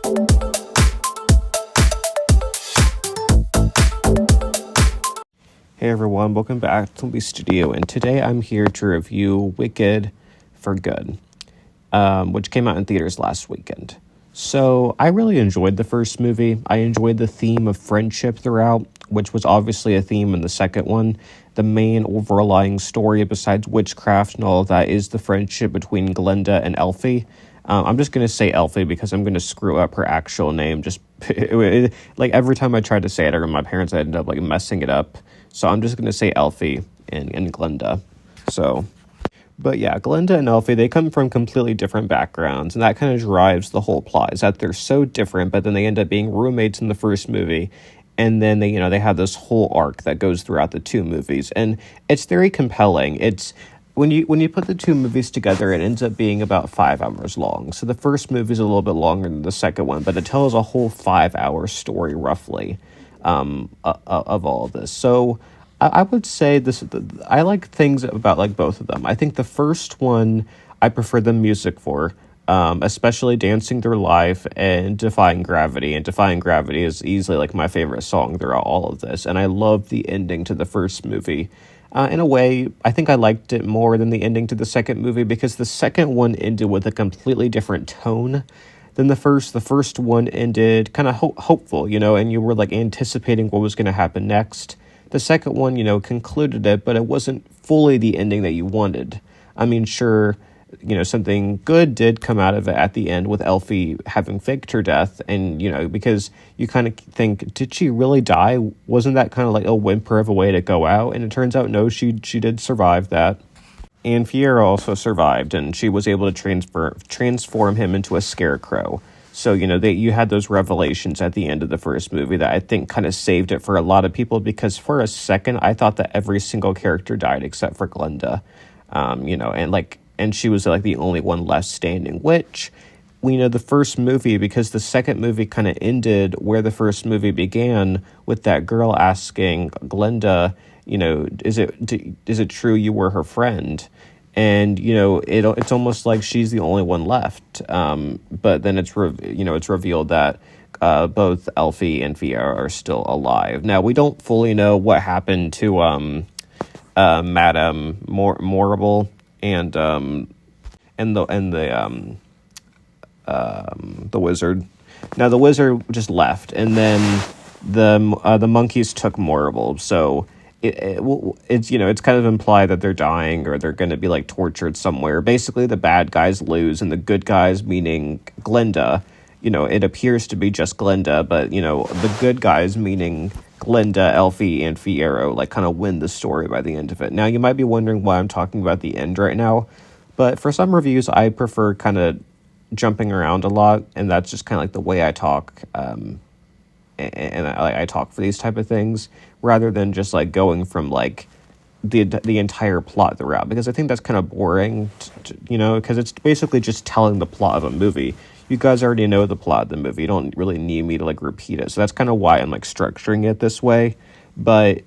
Hey everyone, welcome back to the studio, and today I'm here to review Wicked for Good, which came out in theaters last weekend. So I really enjoyed the first movie. I enjoyed the theme of friendship throughout, which was obviously a theme in the second one. The main overlying story, besides witchcraft and all of that, is the friendship between Glinda and Elphie. I'm just going to say Elphie because I'm going to screw up her actual name. Like every time I tried to say it, or my parents, I ended up like messing it up. So I'm just going to say Elphie and Glinda. But yeah, Glinda and Elphie, they come from completely different backgrounds, and that kind of drives the whole plot, is that they're so different, but then they end up being roommates in the first movie, and then they have this whole arc that goes throughout the two movies, and it's very compelling. It's when you put the two movies together, it ends up being about 5 hours long. So the first movie is a little bit longer than the second one, but it tells a whole 5-hour story roughly of all of this. So I would say I like things about like both of them. I think the first one I prefer the music for, especially Dancing Through Life and Defying Gravity. And Defying Gravity is easily like my favorite song throughout all of this. And I love the ending to the first movie. In a way, I think I liked it more than the ending to the second movie because the second one ended with a completely different tone than the first. The first one ended kind of hopeful, and you were like anticipating what was going to happen next. The second one, concluded it, but it wasn't fully the ending that you wanted. I mean, sure, something good did come out of it at the end with Elphie having faked her death. And, because you kind of think, did she really die? Wasn't that kind of like a whimper of a way to go out? And it turns out, no, she did survive that. And Fiero also survived, and she was able to transform him into a scarecrow. So, you had those revelations at the end of the first movie that I think kind of saved it for a lot of people, because for a second, I thought that every single character died except for Glinda, and she was like the only one left standing, which we know the first movie, because the second movie kind of ended where the first movie began, with that girl asking Glinda, is it true you were her friend? And, it's almost like she's the only one left. But then it's revealed that both Elphie and Fiero are still alive. Now, we don't fully know what happened to Madame Morrible and the wizard. Now, the wizard just left, and then the monkeys took Morrible. So it's kind of implied that they're dying, or they're going to be like tortured somewhere. Basically, the bad guys lose, and the good guys, meaning Glinda, it appears to be just Glinda, but the good guys, meaning Glinda, Elphie, and Fiero, like kind of win the story by the end of it. Now, you might be wondering why I'm talking about the end right now, but for some reviews, I prefer kind of jumping around a lot, and that's just kind of like the way I talk. And I talk for these type of things, rather than just like going from like the entire plot throughout, because I think that's kind of boring, because it's basically just telling the plot of a movie. You guys already know the plot of the movie. You don't really need me to like repeat it. So that's kind of why I'm like structuring it this way. But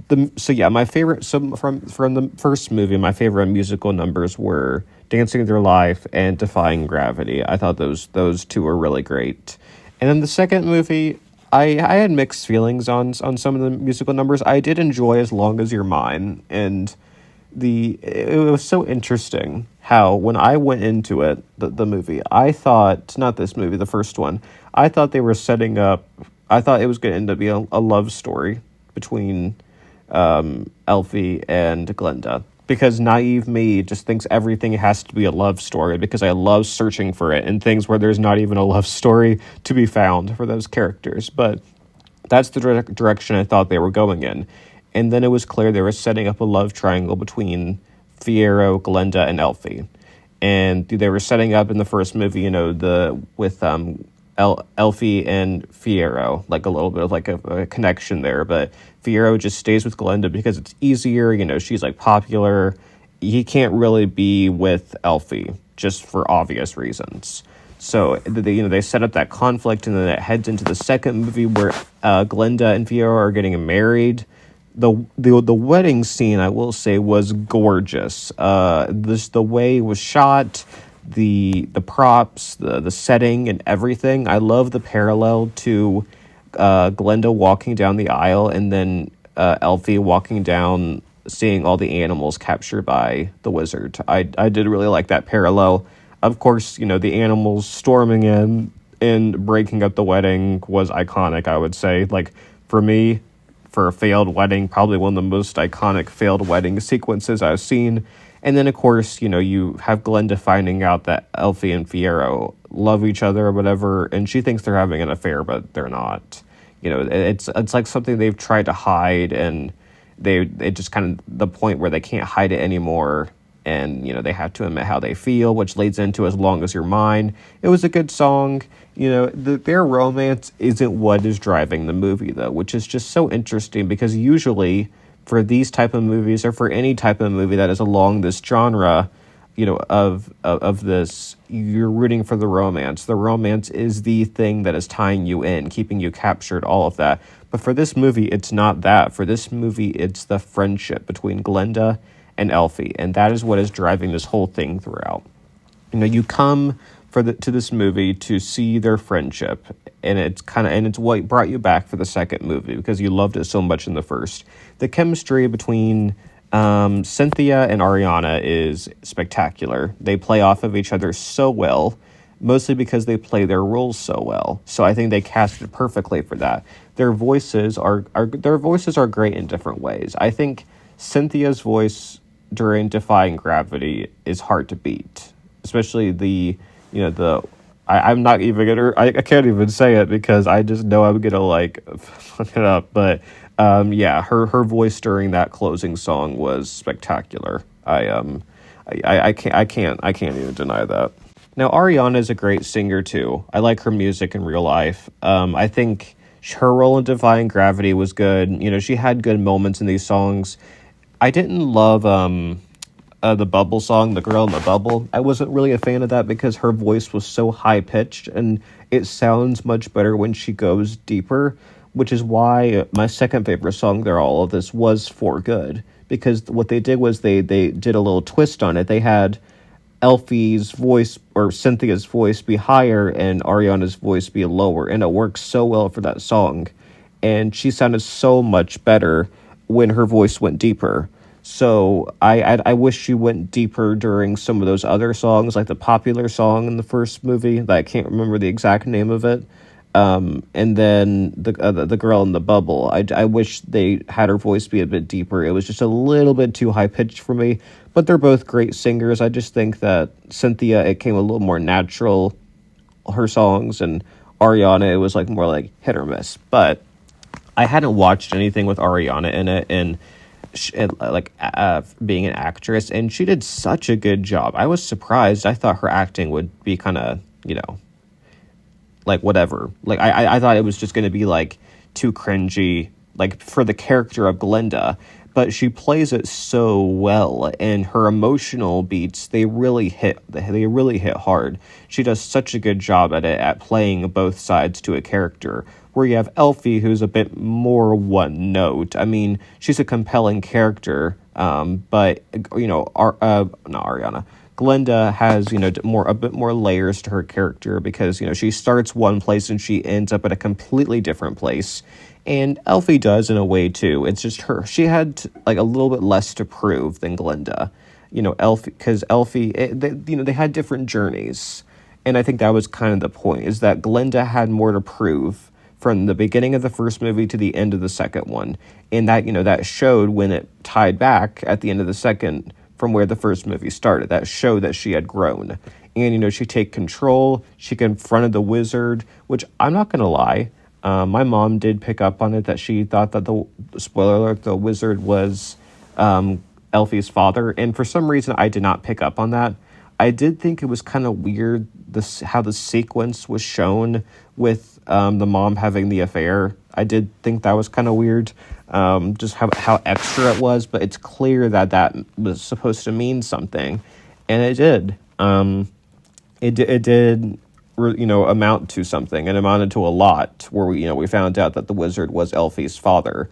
my favorite, from the first movie, my favorite musical numbers were Dancing Through Life and Defying Gravity. I thought those two were really great. And then the second movie, I had mixed feelings on some of the musical numbers. I did enjoy As Long As You're Mine, and it was so interesting how when I went into it, the movie, I thought, not this movie, the first one, I thought they were setting up, I thought it was going to end up being a love story between Elphie and Glinda. Because naive me just thinks everything has to be a love story, because I love searching for it in things where there's not even a love story to be found for those characters. But that's the direction I thought they were going in. And then it was clear they were setting up a love triangle between Fiero, Glinda, and Elphie. And they were setting up in the first movie, with Elphie and Fiero, like a little bit of like a connection there, but Fiero just stays with Glinda because it's easier, she's like popular. He can't really be with Elphie just for obvious reasons. So they set up that conflict, and then it heads into the second movie where Glinda and Fiero are getting married. The wedding scene, I will say, was gorgeous. The way it was shot, the props, the setting, and everything. I love the parallel to Glinda walking down the aisle, and then Elphie walking down, seeing all the animals captured by the wizard. I did really like that parallel. Of course, the animals storming in and breaking up the wedding was iconic, I would say. Like, for me, for a failed wedding, probably one of the most iconic failed wedding sequences I've seen. And then, of course, you have Glinda finding out that Elphie and Fiyero love each other or whatever, and she thinks they're having an affair, but they're not. It's like something they've tried to hide, and it just kind of the point where they can't hide it anymore, and they have to admit how they feel, which leads into As Long As You're Mine. It was a good song. Their romance isn't what is driving the movie, though, which is just so interesting, because usually for these type of movies, or for any type of movie that is along this genre, of this, you're rooting for the romance. The romance is the thing that is tying you in, keeping you captured, all of that. But for this movie, it's not that. For this movie, it's the friendship between Glinda and Elphie, and that is what is driving this whole thing throughout. You come to this movie to see their friendship, and it's what brought you back for the second movie, because you loved it so much in the first. The chemistry between Cynthia and Ariana is spectacular. They play off of each other so well, mostly because they play their roles so well. So I think they casted perfectly for that. Their voices are great in different ways. I think Cynthia's voice during Defying Gravity is hard to beat, especially I'm not even gonna, I can't even say it because I just know I'm gonna fuck it up. But her voice during that closing song was spectacular. I can't even deny that. Now, Ariana is a great singer too. I like her music in real life. I think her role in Defying Gravity was good. She had good moments in these songs. I didn't love the Bubble song, The Girl in the Bubble. I wasn't really a fan of that because her voice was so high-pitched, and it sounds much better when she goes deeper, which is why my second favorite song there, all of this, was For Good. Because what they did was they did a little twist on it. They had Elphie's voice, or Cynthia's voice, be higher and Ariana's voice be lower, and it works so well for that song. And she sounded so much better when her voice went deeper. So I wish she went deeper during some of those other songs, like the popular song in the first movie that I can't remember the exact name of it. And then the Girl in the Bubble. I wish they had her voice be a bit deeper. It was just a little bit too high pitched for me. But they're both great singers. I just think that Cynthia, it came a little more natural, her songs, and Ariana, it was more like hit or miss. But I hadn't watched anything with Ariana in it, and being an actress, and she did such a good job. I was surprised. I thought her acting would be kind of, whatever. I thought it was just going to be too cringy, for the character of Glinda, but she plays it so well, and her emotional beats, they really hit hard. She does such a good job at playing both sides to a character, where you have Elphie, who's a bit more one note. I mean, she's a compelling character, but not Ariana. Glinda has, a bit more layers to her character, because, she starts one place and she ends up at a completely different place. And Elphie does in a way too. It's just her. She had a little bit less to prove than Glinda. Elphie, they had different journeys. And I think that was kind of the point, is that Glinda had more to prove from the beginning of the first movie to the end of the second one. And that, that showed when it tied back at the end of the second from where the first movie started. That showed that she had grown. And, she took control. She confronted the wizard, which I'm not going to lie. My mom did pick up on it, that she thought that spoiler alert, the wizard was Elphie's father. And for some reason, I did not pick up on that. I did think it was kind of weird how the sequence was shown with the mom having the affair. I did think that was kind of weird, just how extra it was. But it's clear that was supposed to mean something, and it did. It did, amount to something, and amounted to a lot. Where we found out that the wizard was Elphie's father.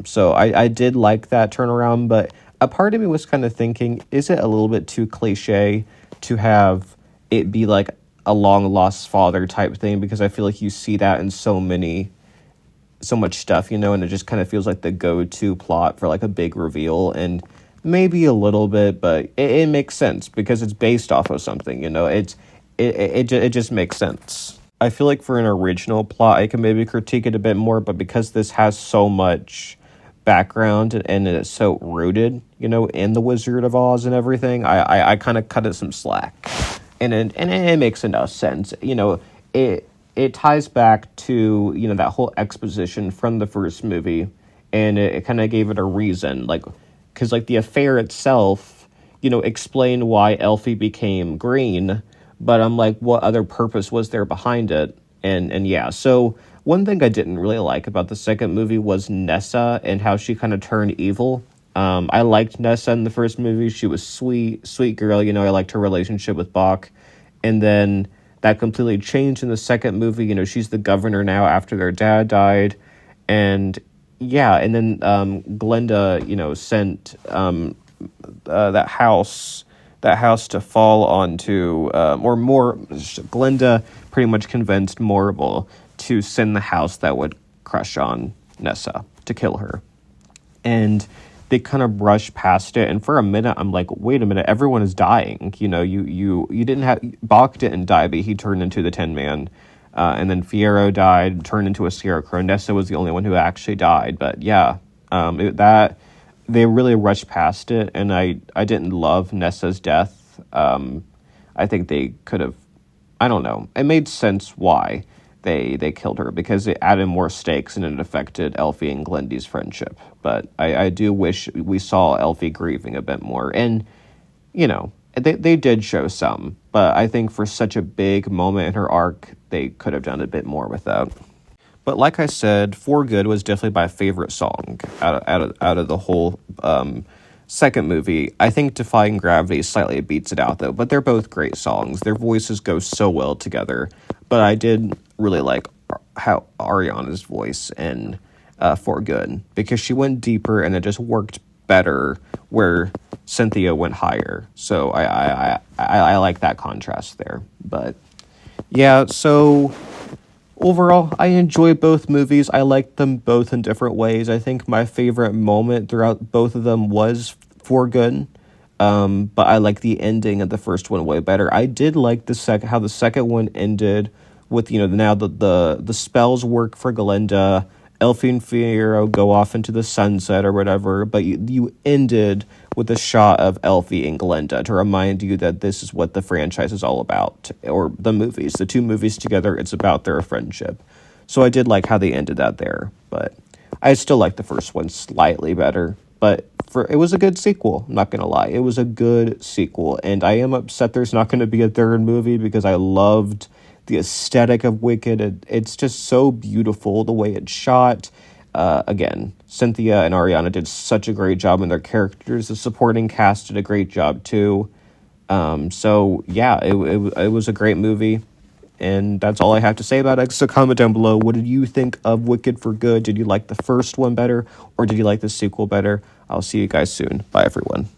So I did like that turnaround, but a part of me was kind of thinking, is it a little bit too cliche to have it be like a long lost father type thing, because I feel like you see that in so much stuff, and it just kind of feels like the go-to plot for like a big reveal, and maybe a little bit, but it makes sense because it's based off of something, it just makes sense. I feel like for an original plot, I can maybe critique it a bit more, but because this has so much background and it's so rooted, in the Wizard of Oz and everything, I kind of cut it some slack, and it makes enough sense. It ties back to that whole exposition from the first movie, and it kind of gave it a reason, like, because like the affair itself, explained why Elphie became green, but I'm like, what other purpose was there behind it? And yeah, so one thing I didn't really like about the second movie was Nessa and how she kind of turned evil. I liked Nessa in the first movie. She was sweet girl. I liked her relationship with Bach. And then that completely changed in the second movie. She's the governor now after their dad died. And yeah, and then Glinda, sent that house to fall onto, or more, Glinda pretty much convinced Morrible to send the house that would crush on Nessa to kill her. And they kind of brushed past it, and for a minute I'm like, wait a minute, everyone is dying. You didn't have, Bach didn't die, but he turned into the Tin Man. And then Fiyero died, turned into a scarecrow. Nessa was the only one who actually died. But yeah, that they really rushed past it, and I didn't love Nessa's death. I think they could have, I don't know. It made sense why they killed her, because it added more stakes and it affected Elphie and Glinda's friendship. But I do wish we saw Elphie grieving a bit more. And, they did show some, but I think for such a big moment in her arc, they could have done a bit more with that. But like I said, For Good was definitely my favorite song out of the whole second movie. I think Defying Gravity slightly beats it out, though, but they're both great songs. Their voices go so well together. But I did really like how Ariana's voice in For Good, because she went deeper and it just worked better where Cynthia went higher. So I like that contrast there. But yeah, so overall, I enjoy both movies. I like them both in different ways. I think my favorite moment throughout both of them was For Good. But I like the ending of the first one way better. I did like how the second one ended with, now the spells work for Glinda. Elphie and Fiyero go off into the sunset or whatever, but you ended with a shot of Elphie and Glinda to remind you that this is what the franchise is all about, or the movies. The two movies together, it's about their friendship. So I did like how they ended that there, but I still like the first one slightly better. But it was a good sequel, I'm not going to lie. It was a good sequel, and I am upset there's not going to be a third movie, because I loved the aesthetic of Wicked. It's just so beautiful, the way it's shot. Again, Cynthia and Ariana did such a great job in their characters. The supporting cast did a great job too. So yeah, it was a great movie, and that's all I have to say about it. So comment down below, what did you think of Wicked for Good? Did you like the first one better, or did you like the sequel better? I'll see you guys soon. Bye, everyone.